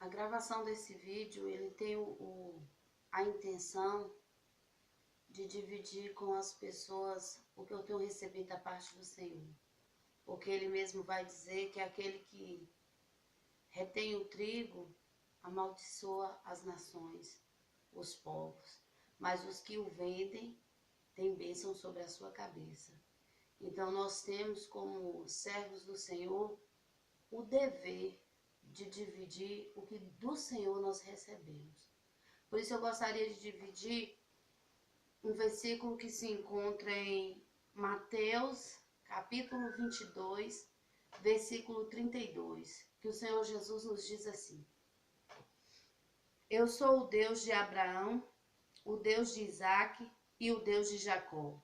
A gravação desse vídeo, ele tem a intenção de dividir com as pessoas o que eu tenho recebido da parte do Senhor. Porque ele mesmo vai dizer que aquele que retém o trigo amaldiçoa as nações, os povos, mas os que o vendem têm bênção sobre a sua cabeça. Então nós temos como servos do Senhor o dever de dividir o que do Senhor nós recebemos. Por isso eu gostaria de dividir um versículo que se encontra em Mateus, capítulo 22, versículo 32, que o Senhor Jesus nos diz assim: Eu sou o Deus de Abraão, o Deus de Isaque e o Deus de Jacó.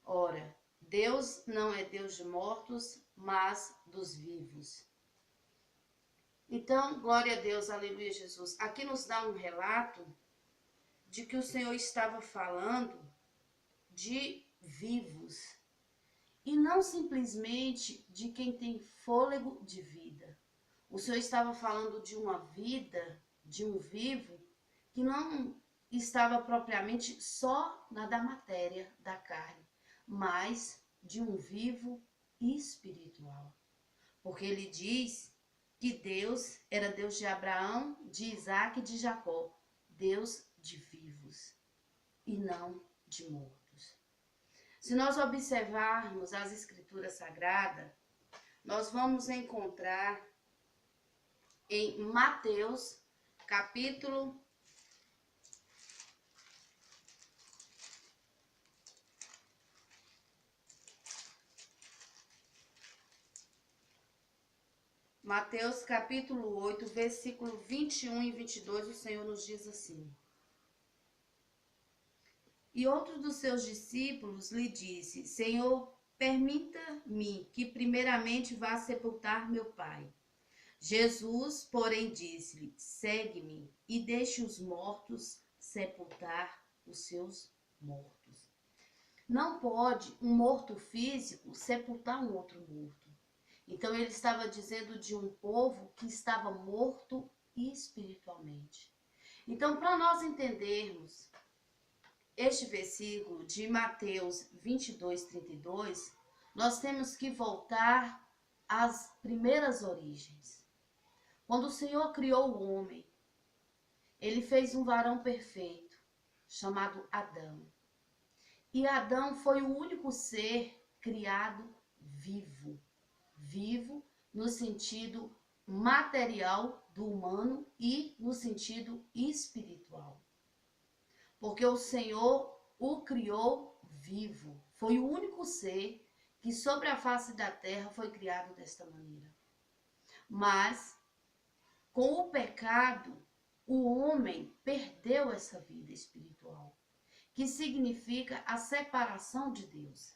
Ora, Deus não é Deus de mortos, mas dos vivos. Então, glória a Deus, aleluia, Jesus. Aqui nos dá um relato de que o Senhor estava falando de vivos e não simplesmente de quem tem fôlego de vida. O Senhor estava falando de uma vida, de um vivo, que não estava propriamente só na da matéria, da carne, mas de um vivo espiritual. Porque ele diz que Deus era Deus de Abraão, de Isaque e de Jacó, Deus de vivos e não de mortos. Se nós observarmos as Escrituras Sagradas, nós vamos encontrar em Mateus, capítulo 8, versículo 21 e 22, o Senhor nos diz assim: E outro dos seus discípulos lhe disse: Senhor, permita-me que primeiramente vá sepultar meu pai. Jesus, porém, disse-lhe: Segue-me e deixe os mortos sepultar os seus mortos. Não pode um morto físico sepultar um outro morto. Então ele estava dizendo de um povo que estava morto espiritualmente. Então, para nós entendermos este versículo de Mateus 22, 32, nós temos que voltar às primeiras origens. Quando o Senhor criou o homem, ele fez um varão perfeito, chamado Adão. E Adão foi o único ser criado vivo. Vivo no sentido material do humano e no sentido espiritual. Porque o Senhor o criou vivo. Foi o único ser que sobre a face da terra foi criado desta maneira. Mas, com o pecado, o homem perdeu essa vida espiritual, que significa a separação de Deus.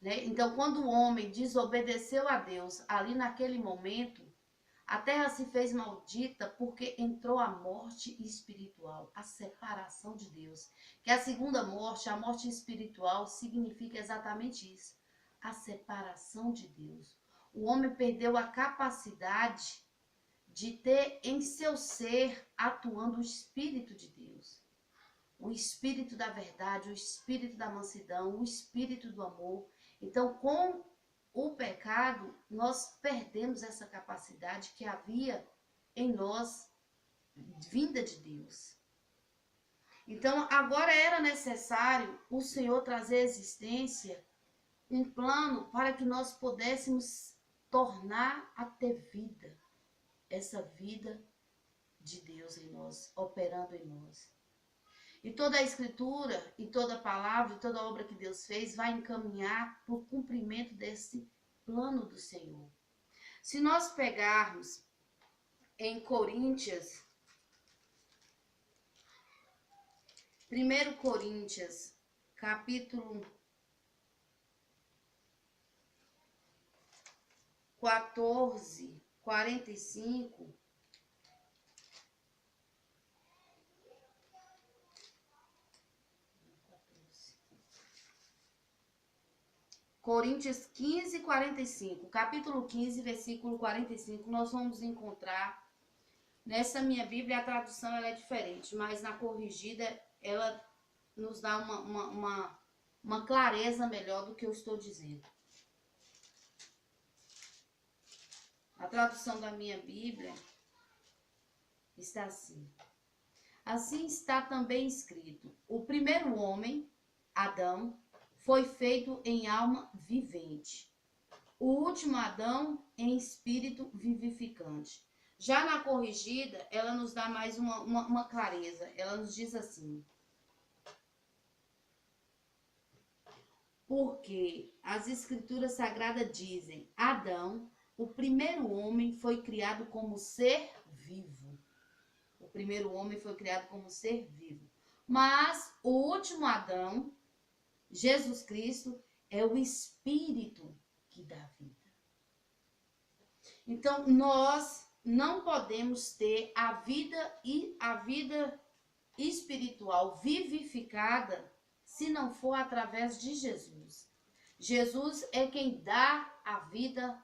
Então, quando o homem desobedeceu a Deus, ali naquele momento, a terra se fez maldita porque entrou a morte espiritual, a separação de Deus. Que a segunda morte, a morte espiritual, significa exatamente isso, a separação de Deus. O homem perdeu a capacidade de ter em seu ser atuando o Espírito de Deus. O Espírito da verdade, o Espírito da mansidão, o Espírito do amor. Então, com o pecado, nós perdemos essa capacidade que havia em nós, vinda de Deus. Então, agora era necessário o Senhor trazer à existência um plano para que nós pudéssemos tornar a ter vida. Essa vida de Deus em nós, operando em nós. E toda a escritura, e toda a palavra, e toda a obra que Deus fez vai encaminhar para o cumprimento desse plano do Senhor. Se nós pegarmos em Coríntios, 1 Coríntios, capítulo 14, 45, Coríntios 15, 45, capítulo 15, versículo 45, nós vamos encontrar Nessa minha Bíblia, a tradução ela é diferente, mas na corrigida, ela nos dá uma clareza melhor do que eu estou dizendo. A tradução da minha Bíblia está assim. Assim está também escrito: o primeiro homem, Adão, foi feito em alma vivente. O último Adão em espírito vivificante. Já na corrigida, ela nos dá mais uma clareza. Ela nos diz assim: porque as escrituras sagradas dizem, Adão, o primeiro homem, foi criado como ser vivo. O primeiro homem foi criado como ser vivo. Mas o último Adão, Jesus Cristo, é o Espírito que dá vida. Então, nós não podemos ter a vida espiritual vivificada se não for através de Jesus. Jesus é quem dá a vida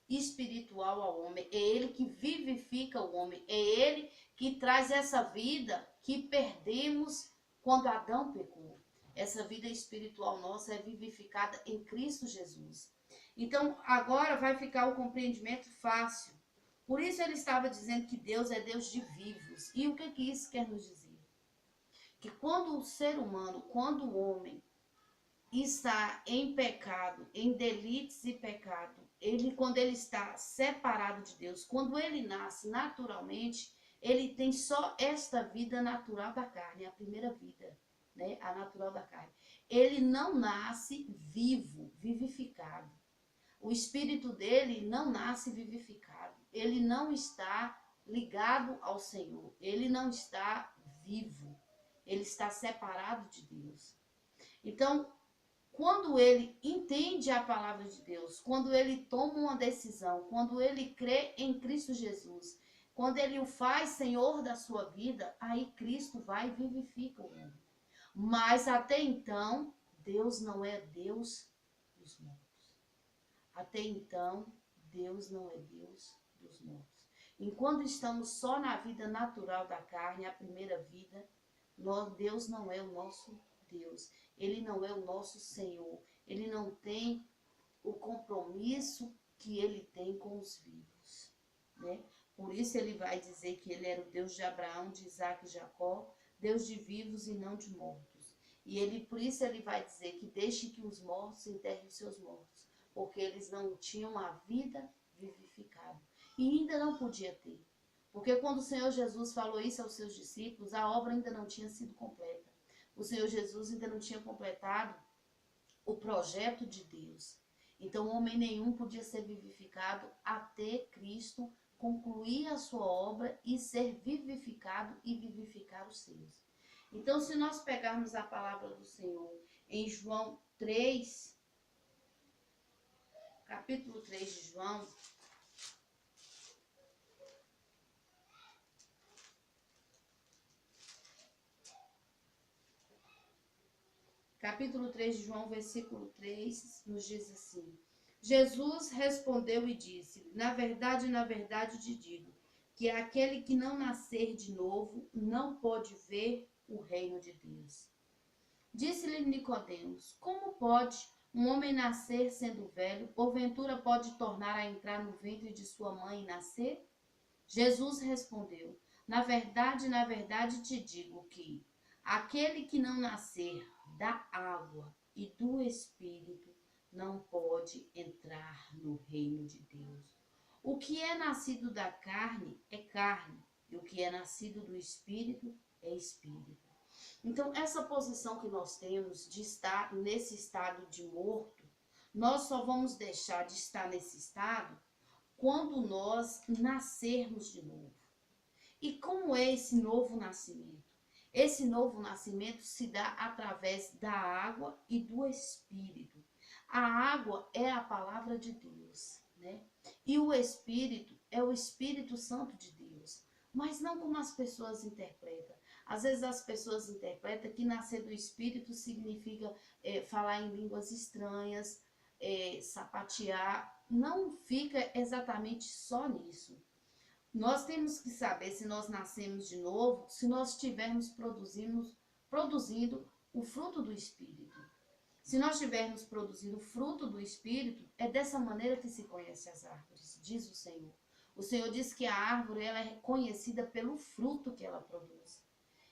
espiritual ao homem, é ele que vivifica o homem, é ele que traz essa vida que perdemos quando Adão pecou. Essa vida espiritual nossa é vivificada em Cristo Jesus. Então, agora vai ficar o compreendimento fácil. Por isso ele estava dizendo que Deus é Deus de vivos. E o que isso quer nos dizer? Que quando o ser humano, quando o homem está em pecado, em delitos e pecado, quando ele está separado de Deus, quando ele nasce naturalmente, ele tem só esta vida natural da carne, a primeira vida, né? A natural da carne. Ele não nasce vivo, vivificado. O espírito dele não nasce vivificado. Ele não está ligado ao Senhor. Ele não está vivo. Ele está separado de Deus. Então, quando ele entende a palavra de Deus, quando ele toma uma decisão, quando ele crê em Cristo Jesus, quando ele o faz Senhor da sua vida, aí Cristo vai e vivifica o homem. Mas até então, Deus não é Deus dos mortos. Até então, Deus não é Deus dos mortos. Enquanto estamos só na vida natural da carne, a primeira vida, Deus não é o nosso Deus. Ele não é o nosso Senhor. Ele não tem o compromisso que ele tem com os vivos, né? Por isso ele vai dizer que ele era o Deus de Abraão, de Isaac e Jacó, Deus de vivos e não de mortos. Por isso ele vai dizer que deixe que os mortos enterrem os seus mortos, porque eles não tinham a vida vivificada. E ainda não podia ter. Porque quando o Senhor Jesus falou isso aos seus discípulos, a obra ainda não tinha sido completa. O Senhor Jesus ainda não tinha completado o projeto de Deus. Então, homem nenhum podia ser vivificado até Cristo concluir a sua obra e ser vivificado e vivificar os seus. Então, se nós pegarmos a palavra do Senhor em João 3, capítulo 3 de João, capítulo 3 de João, versículo 3, nos diz assim: Jesus respondeu e disse: na verdade te digo, que aquele que não nascer de novo não pode ver o reino de Deus. Disse-lhe Nicodemos: como pode um homem nascer sendo velho? Porventura pode tornar a entrar no ventre de sua mãe e nascer? Jesus respondeu: na verdade te digo que aquele que não nascer da água e do Espírito não pode entrar no reino de Deus. O que é nascido da carne é carne, e o que é nascido do Espírito é Espírito. Então, essa posição que nós temos de estar nesse estado de morto, nós só vamos deixar de estar nesse estado quando nós nascermos de novo. E como é esse novo nascimento? Esse novo nascimento se dá através da água e do Espírito. A água é a palavra de Deus, né? E o Espírito é o Espírito Santo de Deus. Mas não como as pessoas interpretam. Às vezes as pessoas interpretam que nascer do Espírito significa falar em línguas estranhas, sapatear. Não fica exatamente só nisso. Nós temos que saber se nós nascemos de novo, se nós estivermos produzindo o fruto do Espírito. Se nós estivermos produzindo o fruto do Espírito, é dessa maneira que se conhece as árvores, diz o Senhor. O Senhor diz que a árvore ela é conhecida pelo fruto que ela produz.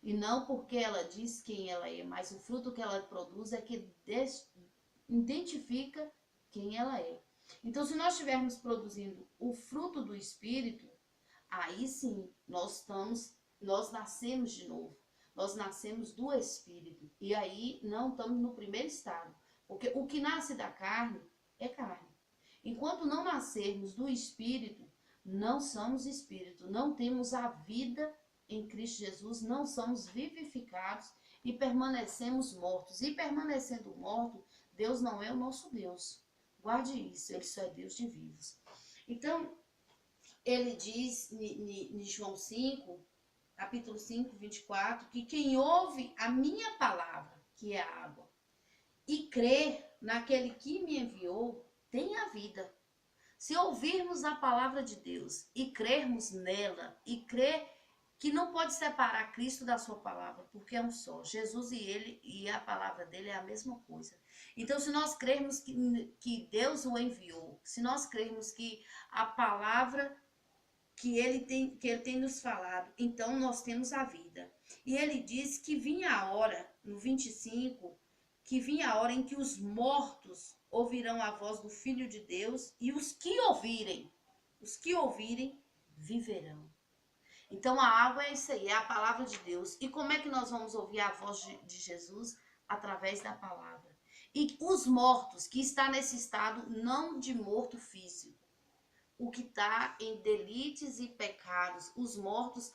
E não porque ela diz quem ela é, mas o fruto que ela produz é que identifica quem ela é. Então, se nós estivermos produzindo o fruto do Espírito, aí sim nós nascemos de novo. Nós nascemos do Espírito. E aí não estamos no primeiro estado. Porque o que nasce da carne é carne. Enquanto não nascermos do Espírito, não somos Espírito. Não temos a vida em Cristo Jesus, não somos vivificados e permanecemos mortos. E permanecendo morto, Deus não é o nosso Deus. Guarde isso, Ele só é Deus de vivos. Então, ele diz em João 5, capítulo 5, 24, que quem ouve a minha palavra, que é a água, e crê naquele que me enviou, tem a vida. Se ouvirmos a palavra de Deus e crermos nela, e crer que não pode separar Cristo da sua palavra, porque é um só. Jesus e ele e a palavra dele é a mesma coisa. Então, se nós crermos que Deus o enviou, se nós crermos que a palavra que ele tem nos falado, então nós temos a vida. E ele diz que vinha a hora, no 25, que vinha a hora em que os mortos ouvirão a voz do Filho de Deus e os que ouvirem, viverão. Então a água é isso aí, é a palavra de Deus. E como é que nós vamos ouvir a voz de Jesus? Através da palavra. E os mortos, que está nesse estado não de morto físico, o que está em delitos e pecados, os mortos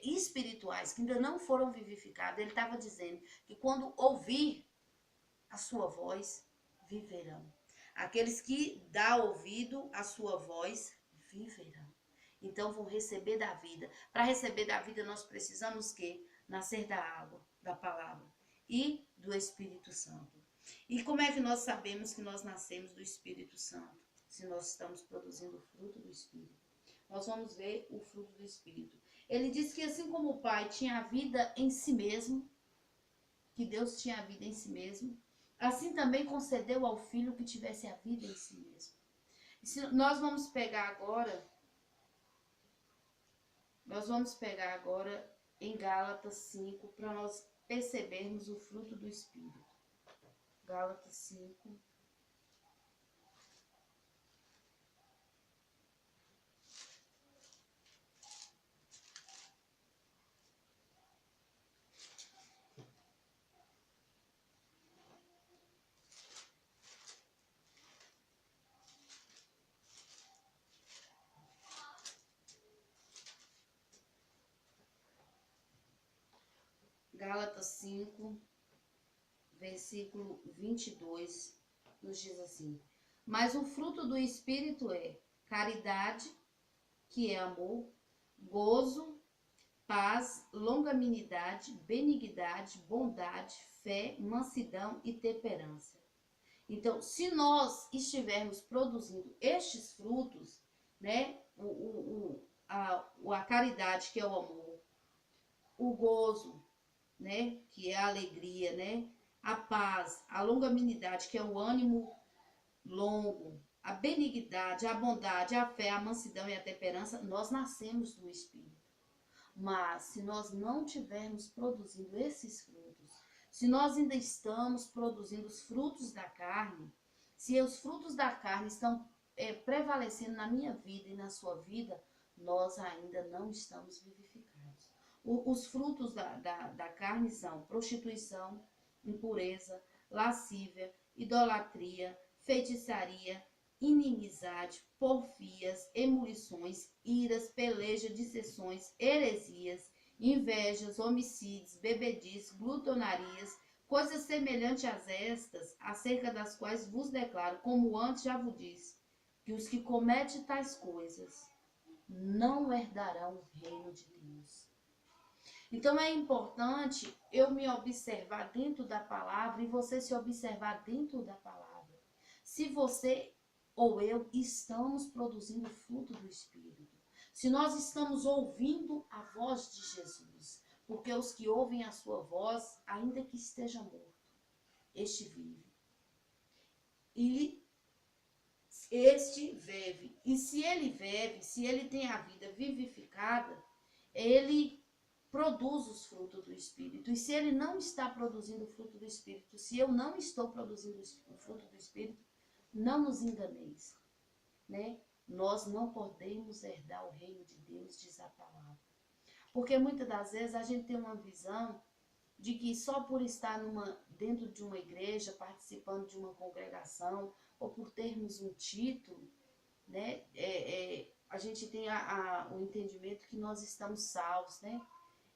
espirituais, que ainda não foram vivificados, ele estava dizendo que quando ouvir a sua voz, viverão. Aqueles que dá ouvido à sua voz, viverão. Então vão receber da vida. Para receber da vida nós precisamos que nascer da água, da palavra e do Espírito Santo. E como é que nós sabemos que nós nascemos do Espírito Santo? Se nós estamos produzindo o fruto do Espírito. Nós vamos ver o fruto do Espírito. Ele diz que assim como o Pai tinha a vida em si mesmo, que Deus tinha a vida em si mesmo, assim também concedeu ao Filho que tivesse a vida em si mesmo. E nós vamos pegar agora em Gálatas 5, para nós percebermos o fruto do Espírito. Gálatas 5. Gálatas 5, versículo 22, nos diz assim: mas o fruto do Espírito é caridade, que é amor, gozo, paz, longanimidade, benignidade, bondade, fé, mansidão e temperança. Então, se nós estivermos produzindo estes frutos, né, a caridade, que é o amor, o gozo, né, que é a alegria, né, a paz, a longanimidade, que é o ânimo longo, a benignidade, a bondade, a fé, a mansidão e a temperança, nós nascemos do Espírito. Mas se nós não tivermos produzindo esses frutos, se nós ainda estamos produzindo os frutos da carne, se os frutos da carne estão prevalecendo na minha vida e na sua vida, nós ainda não estamos vivificados. Os frutos da carne são prostituição, impureza, lascívia, idolatria, feitiçaria, inimizade, porfias, emulações, iras, pelejas, dissensões, heresias, invejas, homicídios, bebedices, glutonarias, coisas semelhantes a estas, acerca das quais vos declaro, como antes já vos disse, que os que cometem tais coisas não herdarão o reino de Deus. Então é importante eu me observar dentro da palavra e você se observar dentro da palavra. Se você ou eu estamos produzindo o fruto do Espírito. se nós estamos ouvindo a voz de Jesus. Porque os que ouvem a sua voz, ainda que esteja morto, este vive. E este vive. E se ele vive, se ele tem a vida vivificada, ele produz os frutos do Espírito. E se ele não está produzindo o fruto do Espírito, se eu não estou produzindo o fruto do Espírito, não nos enganeis, né? Nós não podemos herdar o reino de Deus, diz a palavra. Porque muitas das vezes a gente tem uma visão de que só por estar dentro de uma igreja, participando de uma congregação, ou por termos um título, né, a gente tem o entendimento que nós estamos salvos, né?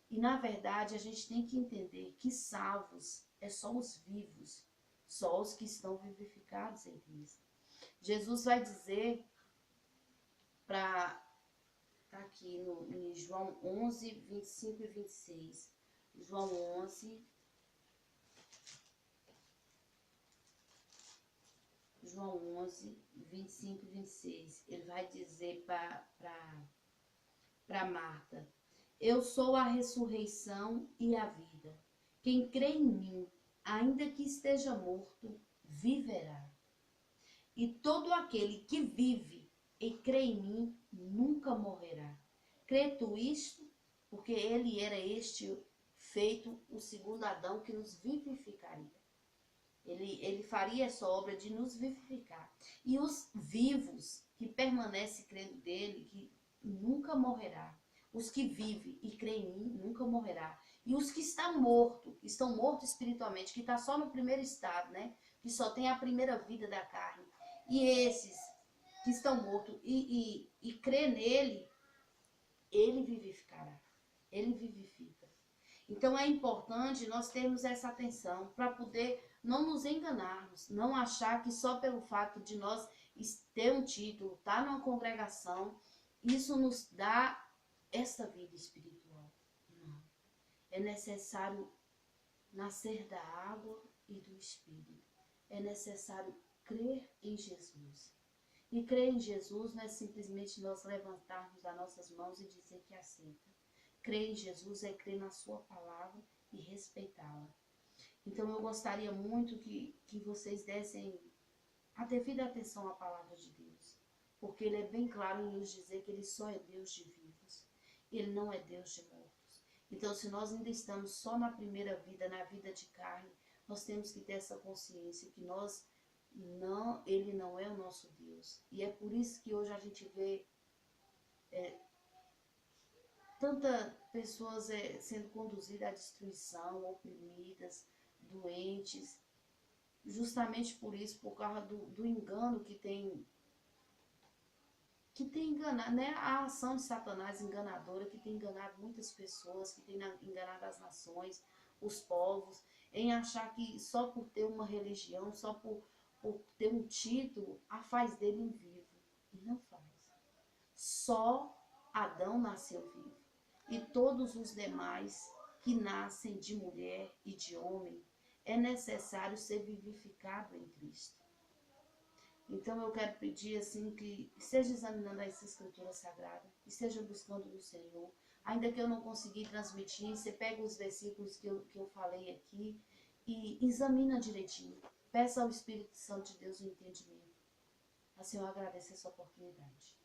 E na verdade a gente tem que entender que salvos é só os vivos, só os que estão vivificados em Cristo. Jesus vai dizer tá aqui em João 11, 25 e 26. João 11, 25 e 26. Ele vai dizer para Marta: eu sou a ressurreição e a vida. Quem crê em mim, ainda que esteja morto, viverá. E todo aquele que vive e crê em mim, nunca morrerá. Crê tu isto? Porque ele era feito o segundo Adão que nos vivificaria. Ele faria essa obra de nos vivificar. E os vivos que permanecem crendo dele, que nunca morrerá. Os que vivem e creem em mim, nunca morrerá. E os que estão mortos espiritualmente, que está só no primeiro estado, né? Que só tem a primeira vida da carne. E esses que estão mortos e crê nele, ele vivificará. Ele vivifica. Então é importante nós termos essa atenção para poder não nos enganarmos, não achar que só pelo fato de nós ter um título, estar numa congregação, isso nos dá essa vida espiritual. Não. É necessário nascer da água e do Espírito. É necessário crer em Jesus. E crer em Jesus não é simplesmente nós levantarmos as nossas mãos e dizer que aceita. Crer em Jesus é crer na sua palavra e respeitá-la. Então eu gostaria muito que vocês dessem a devida atenção à palavra de Deus. Porque ele é bem claro em nos dizer que ele só é Deus de vivos. Ele não é Deus de mortos. Então se nós ainda estamos só na primeira vida, na vida de carne, nós temos que ter essa consciência que ele não é o nosso Deus. E é por isso que hoje a gente vê tantas pessoas sendo conduzidas à destruição, oprimidas, doentes, justamente por isso, por causa do engano que tem enganado, né? A ação de Satanás enganadora que tem enganado muitas pessoas, que tem enganado as nações, os povos, em achar que só por ter uma religião, só por ter um título, a faz dele um vivo. E não faz. Só Adão nasceu vivo. E todos os demais que nascem de mulher e de homem, é necessário ser vivificado em Cristo. Então eu quero pedir assim que esteja examinando essa escritura sagrada, esteja buscando no Senhor. Ainda que eu não consegui transmitir, você pega os versículos que eu falei aqui e examina direitinho. Peça ao Espírito Santo de Deus o entendimento. Assim eu agradeço essa oportunidade.